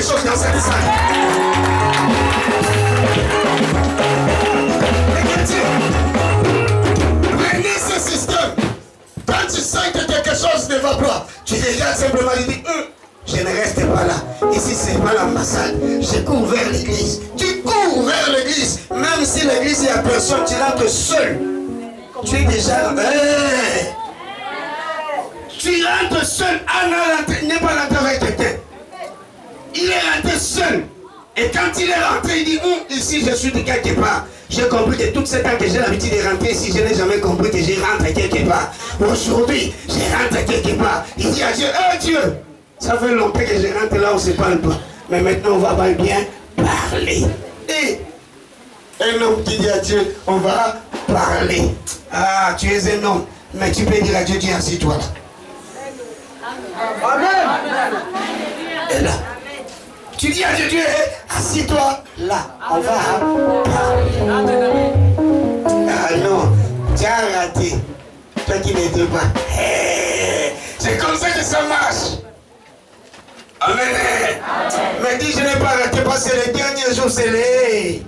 chose dans cette salle. Prenez ce système. Quand tu sens que quelque chose ne va pas, tu regardes simplement et dis, je ne reste pas là. Ici, ce n'est pas l'ambassade. Je cours vers l'église. Tu cours vers l'église. Même si l'église, il n'y a personne, tu rentres seul. Tu es déjà... Tu rentres seul. Anna n'est pas rentré avec quelqu'un. Il est rentré seul. Et quand il est rentré, il dit, ici, je suis de quelque part. J'ai compris que tout ce temps que j'ai l'habitude de rentrer ici, je n'ai jamais compris que je rentre quelque part. Aujourd'hui, je rentre quelque part. Il dit à Dieu, Dieu, ça fait longtemps que je rentre là où on ne se parle pas. Mais maintenant, on va bien parler. Et un homme qui dit à Dieu, on va parler. Ah, tu es un homme. Mais tu peux dire à Dieu, Dieu, assis-toi là. Amen. Et là, tu dis à Dieu, Dieu, assis-toi là. On va parler. Ah non, tu as raté. Toi qui n'étais pas. C'est comme ça que ça marche. Amen. Mais dis, je n'ai pas raté parce que le dernier jour, c'est les...